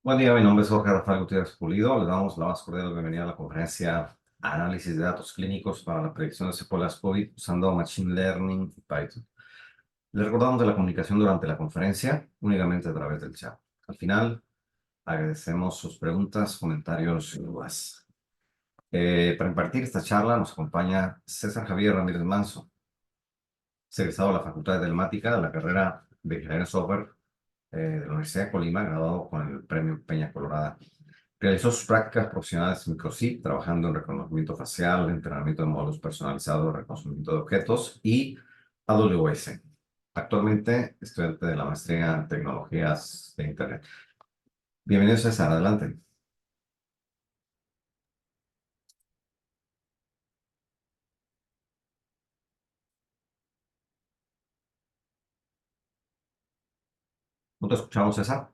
Buen día, mi nombre es Jorge Rafael Gutiérrez Pulido. Le damos la más cordial bienvenida a la conferencia Análisis de datos clínicos para la predicción de secuelas COVID usando Machine Learning y Python. Les recordamos de la comunicación durante la conferencia únicamente a través del chat. Al final, agradecemos sus preguntas, comentarios y dudas. Para impartir esta charla nos acompaña César Javier Ramírez Manso, egresado de la Facultad de Telemática de la carrera de Ingeniería de Software de la Universidad de Colima, graduado con el premio Peña Colorada. Realizó sus prácticas profesionales en Microsoft, trabajando en reconocimiento facial, entrenamiento de modelos personalizados, reconocimiento de objetos y AWS. Actualmente, estudiante de la maestría en tecnologías de Internet. Bienvenido, César, adelante. ¿No te escuchamos, César?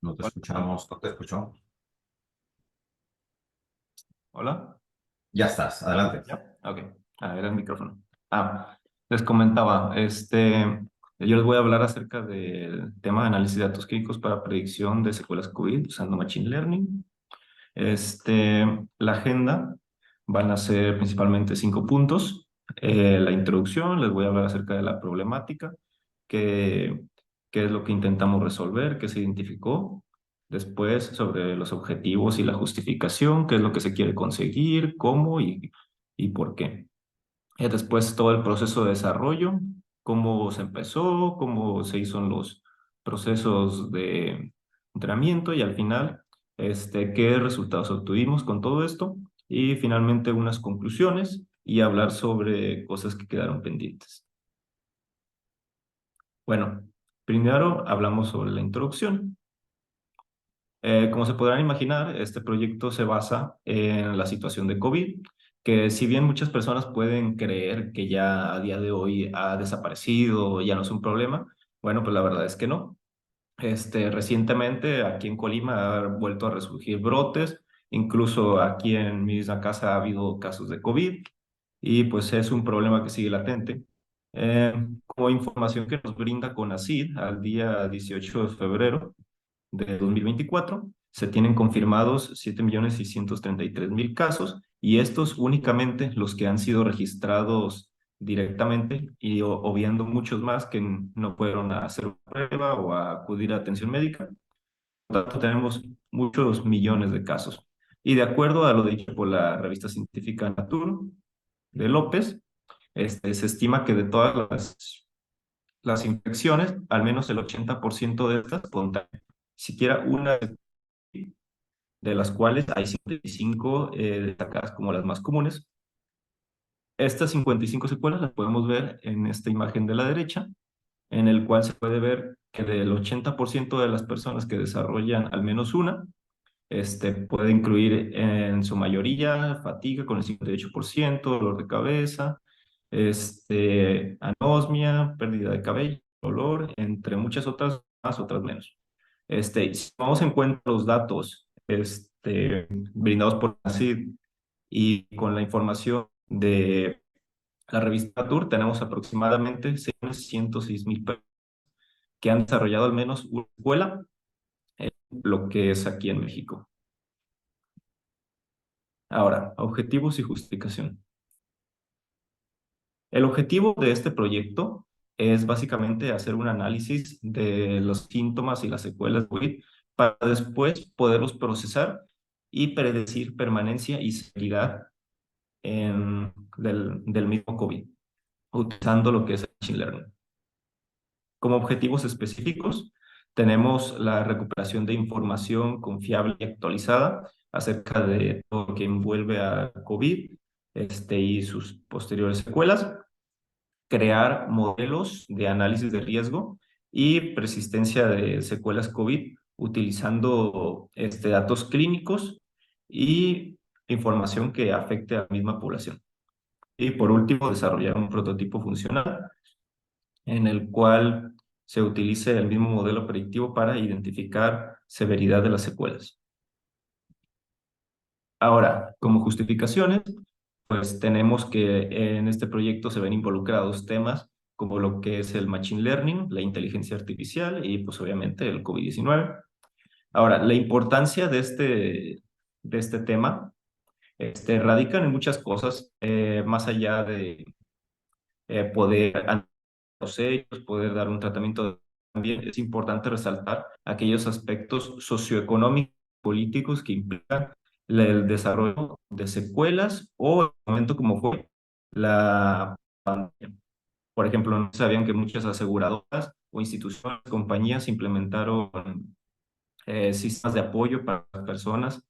No te Hola. escuchamos, no te escuchó. Hola. Ya estás, adelante. ¿Ya? Ok. Era el micrófono. Les comentaba, yo les voy a hablar acerca del tema de análisis de datos clínicos para predicción de secuelas COVID usando Machine Learning. La agenda van a ser principalmente 5 puntos. La introducción, les voy a hablar acerca de la problemática, qué, qué es lo que intentamos resolver, qué se identificó. Después, sobre los objetivos y la justificación, qué es lo que se quiere conseguir, cómo y por qué. Después, todo el proceso de desarrollo, cómo se empezó, cómo se hizo los procesos de entrenamiento y al final, qué resultados obtuvimos con todo esto y finalmente unas conclusiones y hablar sobre cosas que quedaron pendientes. Bueno, primero hablamos sobre la introducción. Como se podrán imaginar, este proyecto se basa en la situación de COVID, que si bien muchas personas pueden creer que ya a día de hoy ha desaparecido, ya no es un problema, bueno, pues la verdad es que no. Recientemente aquí en Colima ha vuelto a resurgir brotes, incluso aquí en mi misma casa ha habido casos de COVID y pues es un problema que sigue latente. Como información que nos brinda CONACYT al día 18 de febrero, de 2024, se tienen confirmados 7.633.000 casos y estos únicamente los que han sido registrados directamente y obviando muchos más que no fueron a hacer una prueba o a acudir a atención médica. Por lo tanto, tenemos muchos millones de casos. Y de acuerdo a lo dicho por la revista científica Nature de López, se estima que de todas las infecciones, al menos el 80% de estas contagian siquiera una de las cuales hay 55 destacadas como las más comunes. Estas 55 secuelas las podemos ver en esta imagen de la derecha, en el cual se puede ver que del 80% de las personas que desarrollan al menos una, puede incluir en su mayoría fatiga con el 58%, dolor de cabeza, anosmia, pérdida de cabello, dolor, entre muchas otras más, otras menos. Si tomamos en cuenta los datos brindados por CID y con la información de la revista Tour, tenemos aproximadamente 106.000 personas que han desarrollado al menos una escuela, lo que es aquí en México. Ahora, objetivos y justificación. El objetivo de este proyecto es básicamente hacer un análisis de los síntomas y las secuelas de COVID para después poderlos procesar y predecir permanencia y severidad del mismo COVID, utilizando lo que es el Machine Learning. Como objetivos específicos, tenemos la recuperación de información confiable y actualizada acerca de todo lo que envuelve a COVID y sus posteriores secuelas, crear modelos de análisis de riesgo y persistencia de secuelas COVID utilizando datos clínicos y información que afecte a la misma población. Y por último, desarrollar un prototipo funcional en el cual se utilice el mismo modelo predictivo para identificar severidad de las secuelas. Ahora, como justificaciones, pues tenemos que en este proyecto se ven involucrados temas como lo que es el Machine Learning, la inteligencia artificial y pues obviamente el COVID-19. Ahora, la importancia de este tema radican en muchas cosas, más allá de poder analizar los hechos, poder dar un tratamiento. También es importante resaltar aquellos aspectos socioeconómicos, políticos que implican el desarrollo de secuelas o el momento como fue la pandemia. Por ejemplo, no sabían que muchas aseguradoras o instituciones, compañías implementaron sistemas de apoyo para las personas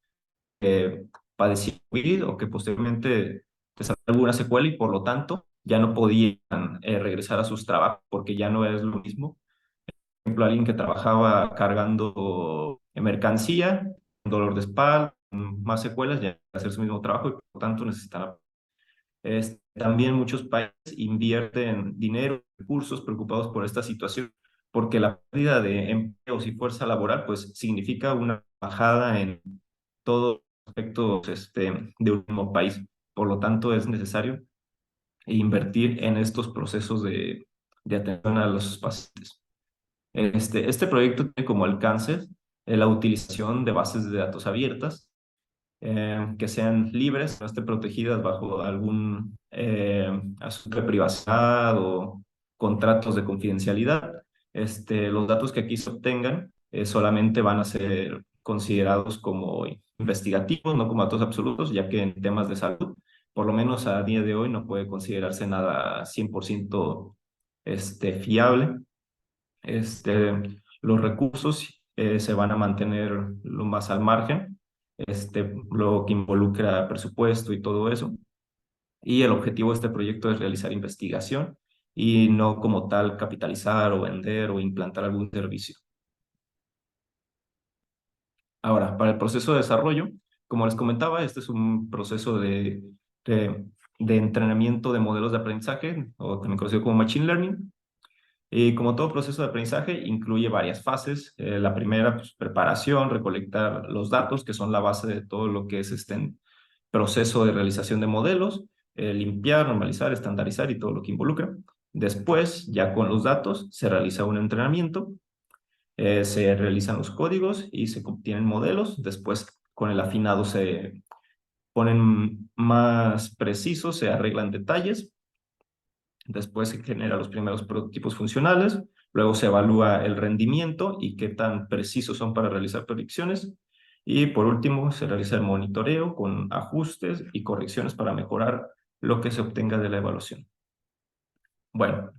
que padecían COVID o que posteriormente desarrollaron alguna secuela y por lo tanto ya no podían regresar a sus trabajos porque ya no es lo mismo. Por ejemplo, alguien que trabajaba cargando mercancía, un dolor de espalda, más secuelas, ya hacer su mismo trabajo y por lo tanto necesitan. También muchos países invierten dinero, recursos preocupados por esta situación, porque la pérdida de empleos y fuerza laboral pues significa una bajada en todos los aspectos de un mismo país. Por lo tanto, es necesario invertir en estos procesos de atención a los pacientes. Este proyecto tiene como alcance la utilización de bases de datos abiertas que sean libres, no estén protegidas bajo algún asunto de privacidad o contratos de confidencialidad. Los datos que aquí se obtengan solamente van a ser considerados como investigativos, no como datos absolutos, ya que en temas de salud, por lo menos a día de hoy, no puede considerarse nada 100% fiable. Los recursos se van a mantener lo más al margen, lo que involucra presupuesto y todo eso. Y el objetivo de este proyecto es realizar investigación y no como tal capitalizar o vender o implantar algún servicio. Ahora, para el proceso de desarrollo, como les comentaba, este es un proceso de entrenamiento de modelos de aprendizaje, o también conocido como Machine Learning. Y como todo proceso de aprendizaje, incluye varias fases. La primera, pues, preparación, recolectar los datos, que son la base de todo lo que es este proceso de realización de modelos, limpiar, normalizar, estandarizar y todo lo que involucra. Después, ya con los datos, se realiza un entrenamiento, se realizan los códigos y se obtienen modelos. Después, con el afinado, se ponen más precisos, se arreglan detalles. Después se generan los primeros prototipos funcionales, luego se evalúa el rendimiento y qué tan precisos son para realizar predicciones. Y por último, se realiza el monitoreo con ajustes y correcciones para mejorar lo que se obtenga de la evaluación. Bueno,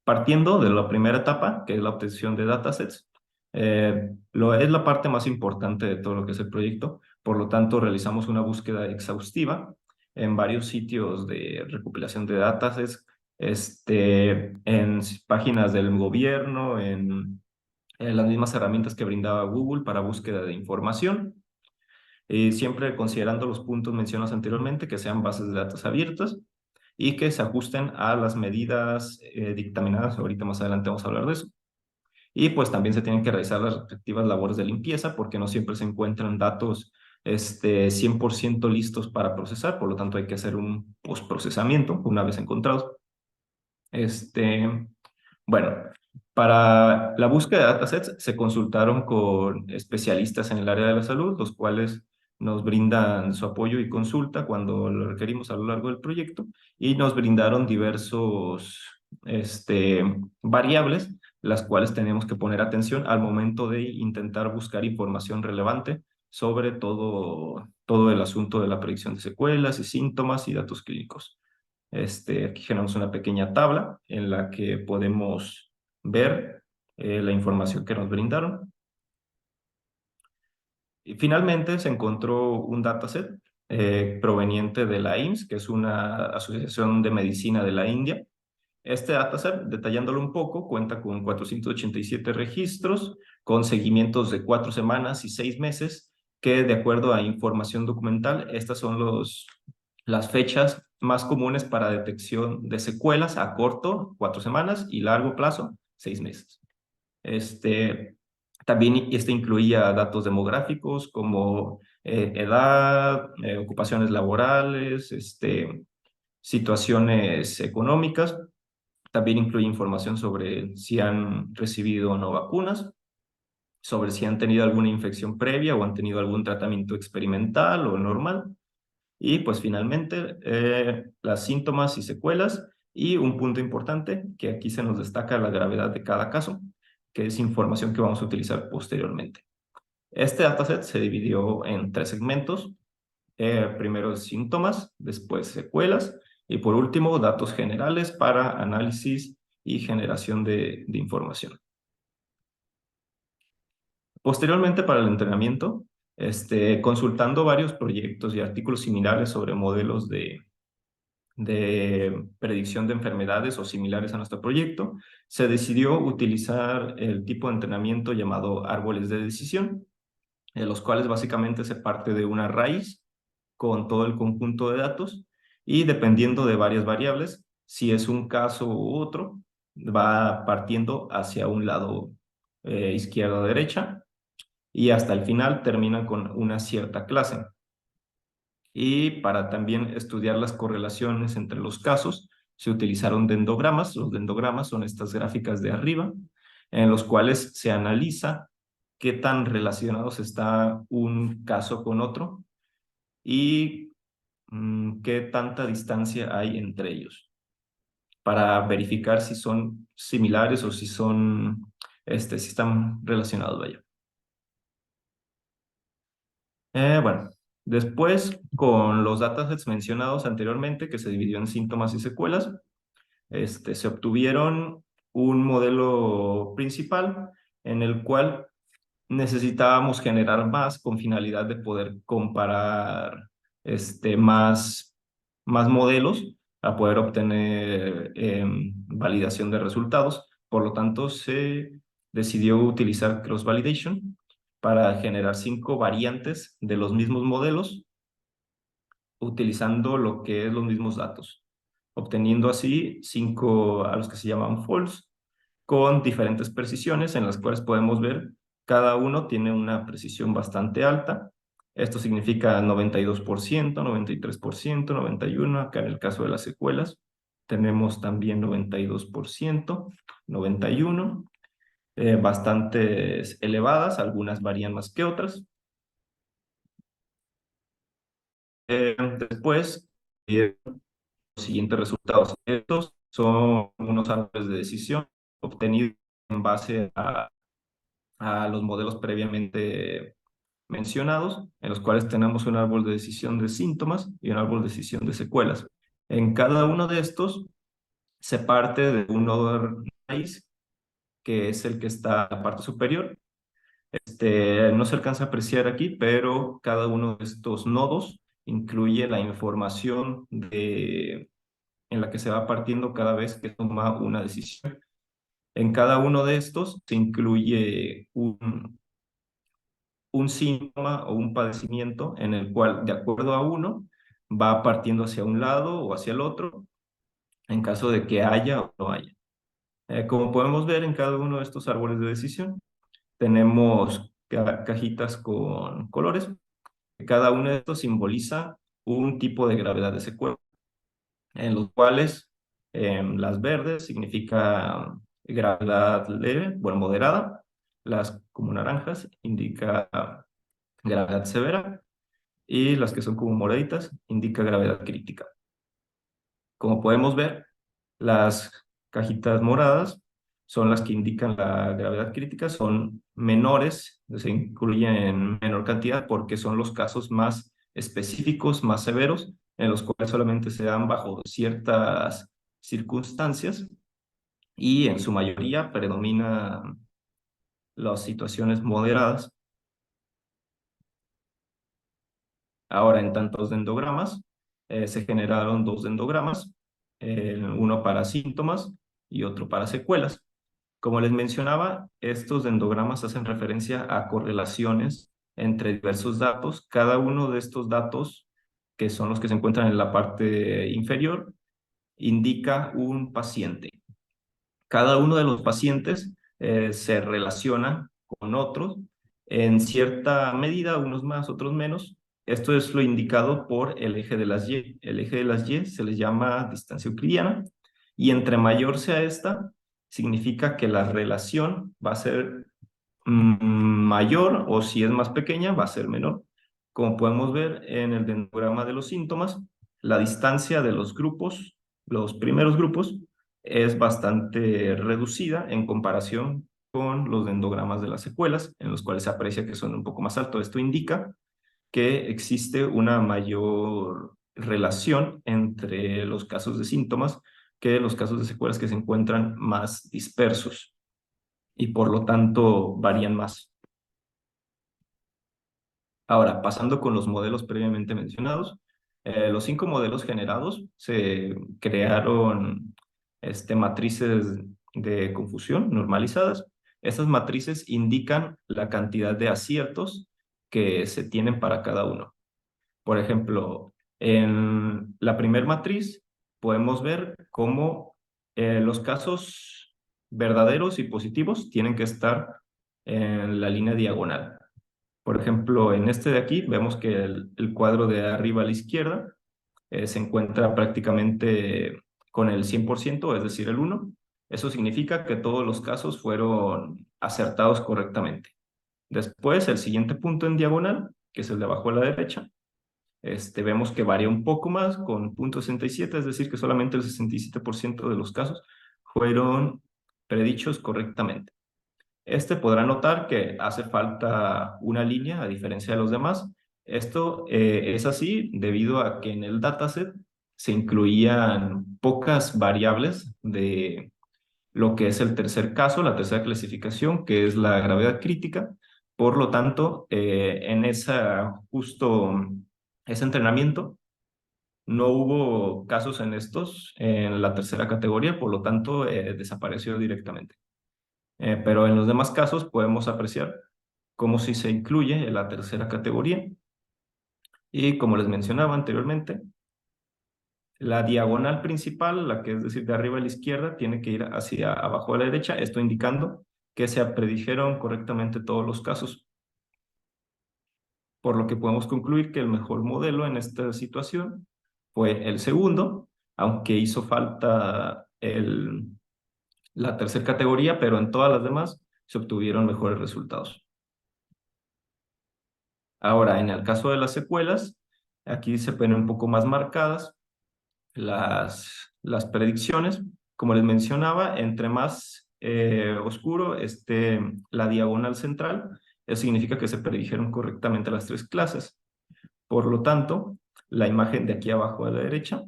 partiendo de la primera etapa, que es la obtención de datasets, es la parte más importante de todo lo que es el proyecto. Por lo tanto, realizamos una búsqueda exhaustiva en varios sitios de recopilación de datasets, en páginas del gobierno, en las mismas herramientas que brindaba Google para búsqueda de información, y siempre considerando los puntos mencionados anteriormente, que sean bases de datos abiertas y que se ajusten a las medidas dictaminadas. Ahorita más adelante vamos a hablar de eso. Y pues también se tienen que realizar las respectivas labores de limpieza porque no siempre se encuentran datos 100% listos para procesar, por lo tanto hay que hacer un postprocesamiento una vez encontrados. Bueno, para la búsqueda de datasets se consultaron con especialistas en el área de la salud, los cuales nos brindan su apoyo y consulta cuando lo requerimos a lo largo del proyecto y nos brindaron diversos variables, las cuales tenemos que poner atención al momento de intentar buscar información relevante sobre todo el asunto de la predicción de secuelas y síntomas y datos clínicos. Aquí generamos una pequeña tabla en la que podemos ver la información que nos brindaron. Y finalmente se encontró un dataset proveniente de la IMSS, que es una asociación de medicina de la India. Este dataset, detallándolo un poco, cuenta con 487 registros, con seguimientos de 4 semanas y 6 meses, que de acuerdo a información documental, estas son las fechas más comunes para detección de secuelas a corto, 4 semanas, y largo plazo, 6 meses. También incluía datos demográficos como edad, ocupaciones laborales, situaciones económicas. También incluye información sobre si han recibido o no vacunas, sobre si han tenido alguna infección previa o han tenido algún tratamiento experimental o normal. Y pues finalmente, las síntomas y secuelas. Y un punto importante, que aquí se nos destaca la gravedad de cada caso, que es información que vamos a utilizar posteriormente. Este dataset se dividió en 3 segmentos. Primero síntomas, después secuelas y por último datos generales para análisis y generación de información. Posteriormente, para el entrenamiento, consultando varios proyectos y artículos similares sobre modelos de predicción de enfermedades o similares a nuestro proyecto, se decidió utilizar el tipo de entrenamiento llamado árboles de decisión, en los cuales básicamente se parte de una raíz con todo el conjunto de datos y dependiendo de varias variables, si es un caso u otro, va partiendo hacia un lado izquierda o derecha y hasta el final termina con una cierta clase. Y para también estudiar las correlaciones entre los casos, se utilizaron dendogramas. Los dendogramas son estas gráficas de arriba, en los cuales se analiza qué tan relacionados está un caso con otro y qué tanta distancia hay entre ellos, para verificar si son similares o si son, si están relacionados, vaya. Bueno, después, con los datasets mencionados anteriormente, que se dividió en síntomas y secuelas, se obtuvieron un modelo principal en el cual necesitábamos generar más con finalidad de poder comparar más modelos a poder obtener validación de resultados. Por lo tanto, se decidió utilizar cross-validation para generar 5 variantes de los mismos modelos utilizando lo que es los mismos datos, obteniendo así 5 a los que se llaman false, con diferentes precisiones en las cuales podemos ver cada uno tiene una precisión bastante alta. Esto significa 92%, 93%, 91%. Acá en el caso de las secuelas tenemos también 92%, 91%, bastante elevadas, algunas varían más que otras. Después, los siguientes resultados. Estos son unos árboles de decisión obtenidos en base a los modelos previamente mencionados, en los cuales tenemos un árbol de decisión de síntomas y un árbol de decisión de secuelas. En cada uno de estos se parte de un nodo raíz, que es el que está en la parte superior. No se alcanza a apreciar aquí, pero cada uno de estos nodos incluye la información en la que se va partiendo cada vez que toma una decisión. En cada uno de estos se incluye un síntoma o un padecimiento en el cual, de acuerdo a uno, va partiendo hacia un lado o hacia el otro, en caso de que haya o no haya. Como podemos ver en cada uno de estos árboles de decisión, tenemos cajitas con colores. Cada uno de estos simboliza un tipo de gravedad de secuela, en los cuales las verdes significa gravedad leve, bueno, moderada, las como naranjas indica gravedad severa y las que son como moraditas indica gravedad crítica. Como podemos ver, las cajitas moradas son las que indican la gravedad crítica, son menores, se incluyen en menor cantidad porque son los casos más específicos, más severos, en los cuales solamente se dan bajo ciertas circunstancias y en su mayoría predominan las situaciones moderadas. Ahora, en tantos dendogramas, se generaron 2 dendogramas, uno para síntomas y otro para secuelas. Como les mencionaba, estos dendogramas hacen referencia a correlaciones entre diversos datos. Cada uno de estos datos, que son los que se encuentran en la parte inferior, indica un paciente. Cada uno de los pacientes se relaciona con otros En cierta medida, unos más, otros menos. Esto es lo indicado por el eje de las Y. El eje de las Y se les llama distancia euclidiana y entre mayor sea esta, significa que la relación va a ser mayor o si es más pequeña va a ser menor. Como podemos ver en el dendrograma de los síntomas, la distancia de los grupos, los primeros grupos, es bastante reducida en comparación con los dendogramas de las secuelas, en los cuales se aprecia que son un poco más altos. Esto indica que existe una mayor relación entre los casos de síntomas que los casos de secuelas que se encuentran más dispersos y por lo tanto varían más. Ahora, pasando con los modelos previamente mencionados, los 5 modelos generados se crearon matrices de confusión normalizadas. Estas matrices indican la cantidad de aciertos que se tienen para cada uno. Por ejemplo, en la primera matriz podemos ver cómo los casos verdaderos y positivos tienen que estar en la línea diagonal. Por ejemplo, en este de aquí vemos que el cuadro de arriba a la izquierda se encuentra prácticamente con el 100%, es decir, el 1. Eso significa que todos los casos fueron acertados correctamente. Después, el siguiente punto en diagonal, que es el de abajo a la derecha, vemos que varía un poco más con 0.67, es decir, que solamente el 67% de los casos fueron predichos correctamente. Podrá notar que hace falta una línea a diferencia de los demás. Esto es así debido a que en el dataset se incluían pocas variables de lo que es el tercer caso, la tercera clasificación, que es la gravedad crítica. Por lo tanto, en ese entrenamiento no hubo casos en la tercera categoría, por lo tanto, desapareció directamente. Pero en los demás casos podemos apreciar cómo si se incluye en la tercera categoría. Y como les mencionaba anteriormente, la diagonal principal, la que es decir de arriba a la izquierda, tiene que ir hacia abajo a la derecha, esto indicando que se predijeron correctamente todos los casos. Por lo que podemos concluir que el mejor modelo en esta situación fue el segundo, aunque hizo falta la tercera categoría, pero en todas las demás se obtuvieron mejores resultados. Ahora, en el caso de las secuelas, aquí se ven un poco más marcadas las predicciones. Como les mencionaba, entre más oscuro esté la diagonal central, eso significa que se predijeron correctamente las 3 clases. Por lo tanto, la imagen de aquí abajo a la derecha,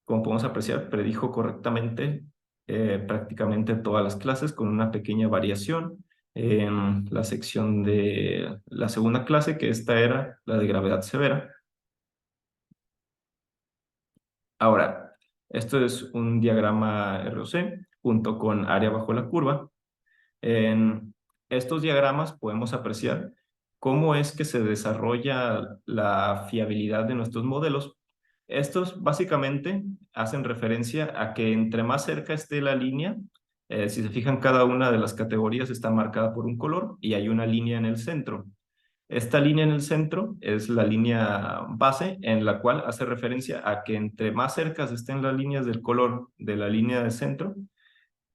como podemos apreciar, predijo correctamente prácticamente todas las clases con una pequeña variación en la sección de la segunda clase, que esta era la de gravedad severa. Ahora, esto es un diagrama ROC junto con área bajo la curva. En estos diagramas podemos apreciar cómo es que se desarrolla la fiabilidad de nuestros modelos. Estos básicamente hacen referencia a que entre más cerca esté la línea, si se fijan, cada una de las categorías está marcada por un color y hay una línea en el centro. Esta línea en el centro es la línea base en la cual hace referencia a que entre más cercas estén las líneas del color de la línea de centro,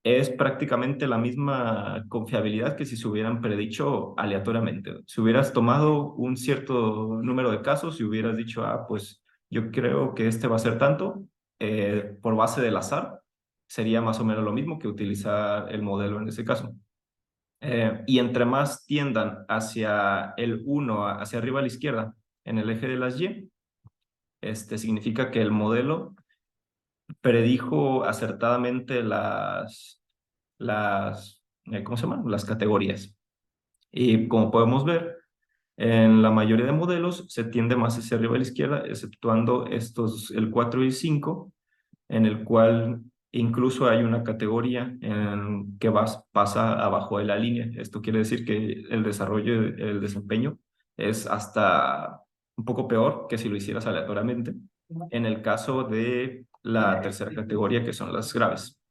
es prácticamente la misma confiabilidad que si se hubieran predicho aleatoriamente. Si hubieras tomado un cierto número de casos y hubieras dicho, pues yo creo que este va a ser tanto, por base del azar, sería más o menos lo mismo que utilizar el modelo en ese caso. Y entre más tiendan hacia el 1, hacia arriba a la izquierda, en el eje de las Y, significa que el modelo predijo acertadamente ¿cómo se llaman? Las categorías. Y como podemos ver, en la mayoría de modelos se tiende más hacia arriba a la izquierda, exceptuando el 4 y el 5, en el cual incluso hay una categoría que pasa abajo de la línea. Esto quiere decir que el desarrollo, el desempeño es hasta un poco peor que si lo hicieras aleatoriamente, en el caso de la tercera categoría, que son las graves.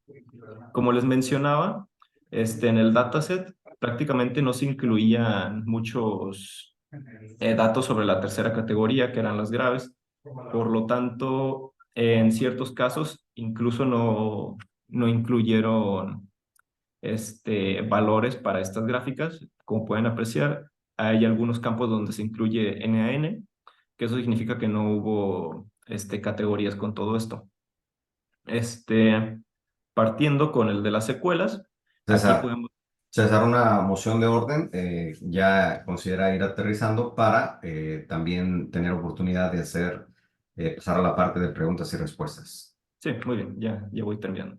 Como les mencionaba, en el dataset prácticamente no se incluían muchos datos sobre la tercera categoría, que eran las graves. Por lo tanto, en ciertos casos, incluso no incluyeron valores para estas gráficas. Como pueden apreciar, hay algunos campos donde se incluye NaN, que eso significa que no hubo categorías con todo esto. Partiendo con el de las secuelas, aquí César, podemos... César, una moción de orden ya considera ir aterrizando para también tener oportunidad de pasar a la parte de preguntas y respuestas. Sí, muy bien, ya voy terminando.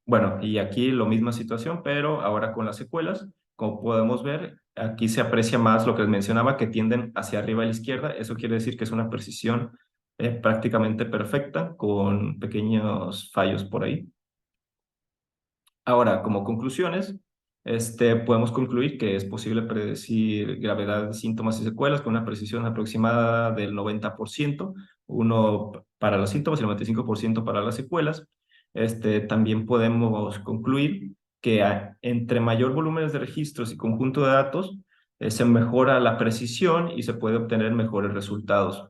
Bueno, y aquí lo misma situación, pero ahora con las secuelas, como podemos ver, aquí se aprecia más lo que les mencionaba, que tienden hacia arriba a la izquierda. Eso quiere decir que es una precisión prácticamente perfecta, con pequeños fallos por ahí. Ahora, como conclusiones, podemos concluir que es posible predecir gravedad de síntomas y secuelas con una precisión aproximada del 90%, uno para los síntomas y el 95% para las secuelas. También podemos concluir que entre mayor volumen de registros y conjunto de datos, se mejora la precisión y se puede obtener mejores resultados.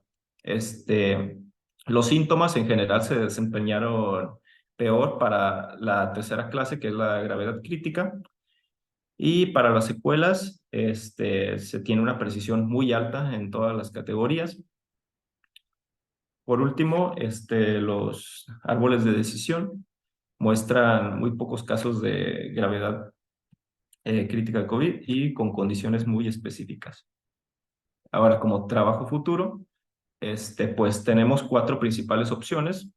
Los síntomas en general se desempeñaron peor para la tercera clase, que es la gravedad crítica. Y para las secuelas, se tiene una precisión muy alta en todas las categorías. Por último, los árboles de decisión muestran muy pocos casos de gravedad crítica de COVID y con condiciones muy específicas. Ahora, como trabajo futuro, pues tenemos 4 principales opciones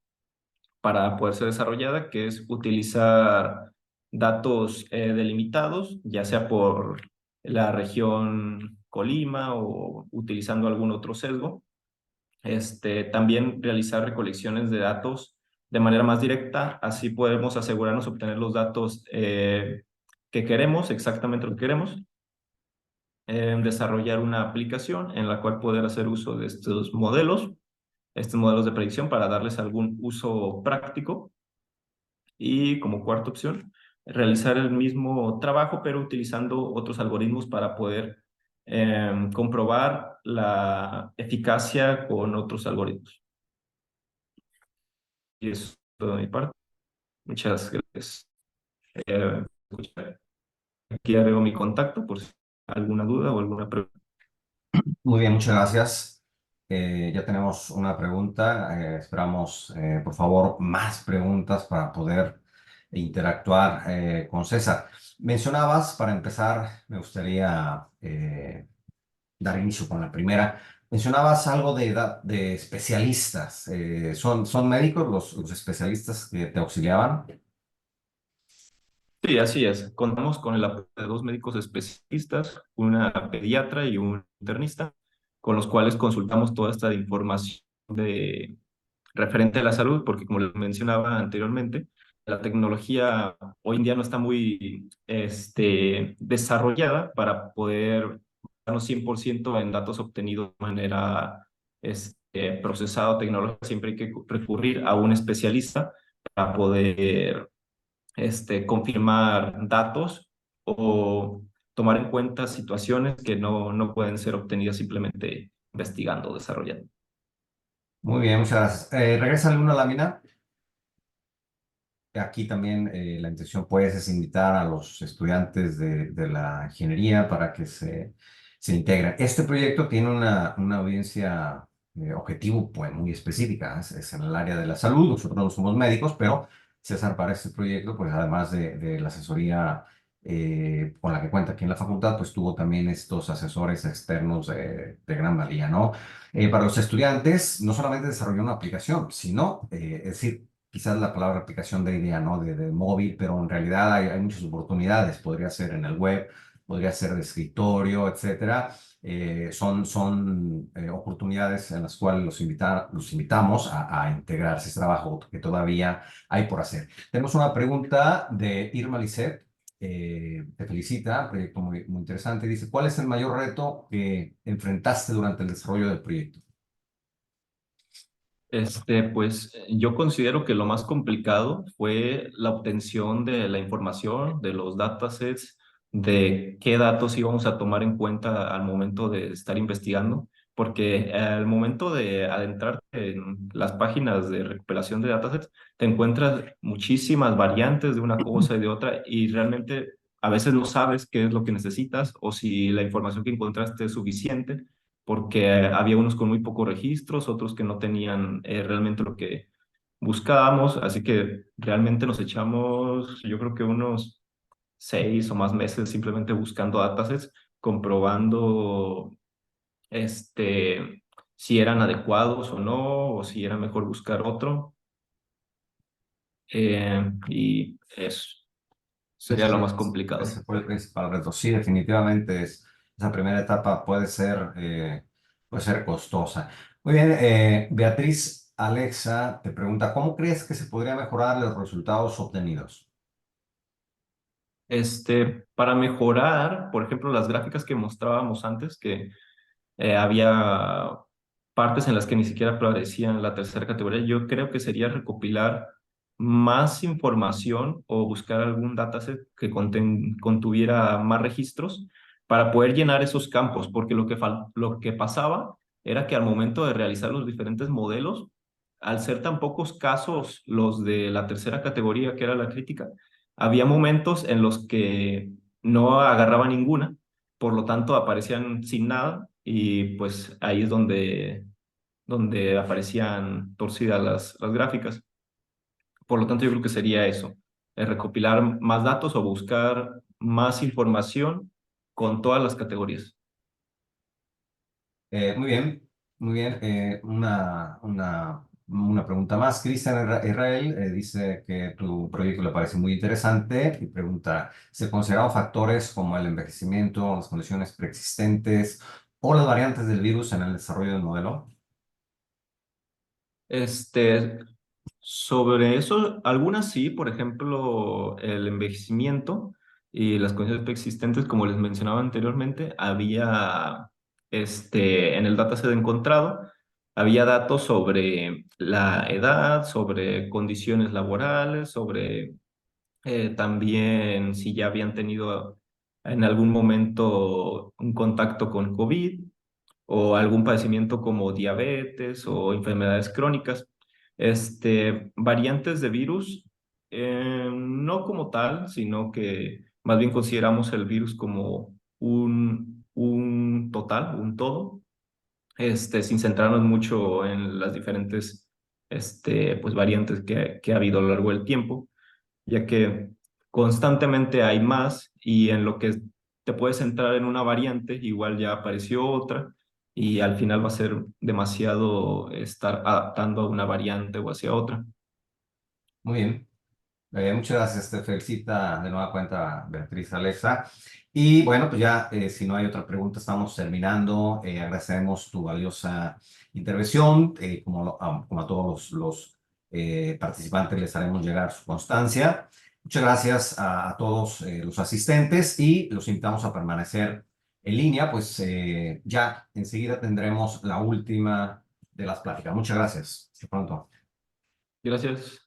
para poder ser desarrollada, que es utilizar datos delimitados, ya sea por la región Colima o utilizando algún otro sesgo. También realizar recolecciones de datos de manera más directa, así podemos asegurarnos obtener los datos que queremos, exactamente lo que queremos. Desarrollar una aplicación en la cual poder hacer uso de estos modelos de predicción para darles algún uso práctico. Y como cuarta opción, realizar el mismo trabajo, pero utilizando otros algoritmos para poder comprobar la eficacia con otros algoritmos. Y eso es todo de mi parte. Muchas gracias. Eh, Aquí agrego mi contacto por si hay alguna duda o alguna pregunta. Muy bien, muchas gracias. Ya tenemos una pregunta. Esperamos, por favor, más preguntas para poder interactuar con César. Mencionabas, para empezar, me gustaría dar inicio con la primera. Mencionabas algo de especialistas. ¿Son médicos los especialistas que te auxiliaban? Sí, así es. Contamos con el apoyo de 2 médicos especialistas, una pediatra y un internista, con los cuales consultamos toda esta información referente a la salud, porque como les mencionaba anteriormente, la tecnología hoy en día no está muy desarrollada para poder darnos 100% en datos obtenidos de manera procesada tecnológica. Siempre hay que recurrir a un especialista para poder confirmar datos o tomar en cuenta situaciones que no pueden ser obtenidas simplemente investigando o desarrollando. Muy bien, muchas gracias. ¿Regresa alguna lámina? Aquí también la intención pues es invitar a los estudiantes de la ingeniería para que se integren. Este proyecto tiene una audiencia objetivo pues muy específica, es en el área de la salud. Nosotros no somos médicos, pero César, para este proyecto, pues además de la asesoría con la que cuenta aquí en la facultad, pues tuvo también estos asesores externos de gran valía, ¿no? Para los estudiantes, no solamente desarrolló una aplicación, sino, es decir, quizás la palabra aplicación de idea, ¿no? De móvil, pero en realidad hay muchas oportunidades. Podría ser en el web, podría ser de escritorio, etcétera. Son oportunidades en las cuales los invitamos a integrarse. Es trabajo que todavía hay por hacer. Tenemos una pregunta de Irma Lisset. Te felicita, proyecto muy interesante. Dice, ¿cuál es el mayor reto que enfrentaste durante el desarrollo del proyecto? Pues yo considero que lo más complicado fue la obtención de la información, de los datasets, de qué datos íbamos a tomar en cuenta al momento de estar investigando, porque al momento de adentrarte en las páginas de recuperación de datasets, te encuentras muchísimas variantes de una cosa y de otra, y realmente a veces no sabes qué es lo que necesitas o si la información que encontraste es suficiente porque había unos con muy pocos registros, otros que no tenían realmente lo que buscábamos, así que realmente nos echamos, yo creo que unos 6 o más meses simplemente buscando datasets, comprobando si eran adecuados o no, o si era mejor buscar otro, y eso Sí, sería sí, lo sí, más complicado. ese fue el principal reto. Sí, definitivamente esa primera etapa puede ser costosa. Muy bien, Beatriz Alexa te pregunta, ¿cómo crees que se podría mejorar los resultados obtenidos? Para mejorar, por ejemplo, las gráficas que mostrábamos antes, que había partes en las que ni siquiera aparecían la tercera categoría. Yo creo que sería recopilar más información o buscar algún dataset que contuviera más registros para poder llenar esos campos, porque lo que pasaba era que al momento de realizar los diferentes modelos, al ser tan pocos casos los de la tercera categoría, que era la crítica, había momentos en los que no agarraba ninguna, por lo tanto aparecían sin nada y pues ahí es donde aparecían torcidas las gráficas. Por lo tanto, yo creo que sería eso, recopilar más datos o buscar más información con todas las categorías. Muy bien, muy bien. Una pregunta más. Cristian Israel dice que tu proyecto le parece muy interesante y pregunta, ¿se consideran factores como el envejecimiento, las condiciones preexistentes o las variantes del virus en el desarrollo del modelo? Este, Sobre eso, algunas sí, por ejemplo, el envejecimiento y las condiciones preexistentes, como les mencionaba anteriormente, había en el dataset encontrado, había datos sobre la edad, sobre condiciones laborales, sobre también si ya habían tenido en algún momento un contacto con COVID o algún padecimiento como diabetes o enfermedades crónicas. Variantes de virus, no como tal, sino que más bien consideramos el virus como un total, un todo, sin centrarnos mucho en las diferentes pues, variantes que ha habido a lo largo del tiempo, ya que constantemente hay más y en lo que te puedes centrar en una variante, igual ya apareció otra y al final va a ser demasiado estar adaptando a una variante o hacia otra. Muy bien. Muchas gracias, te felicita de nueva cuenta Beatriz Alexa. Y bueno, pues ya, si no hay otra pregunta, estamos terminando. Agradecemos tu valiosa intervención. Como a todos los participantes les haremos llegar su constancia. Muchas gracias a todos los asistentes y los invitamos a permanecer en línea, pues ya enseguida tendremos la última de las pláticas. Muchas gracias. Hasta pronto. Gracias.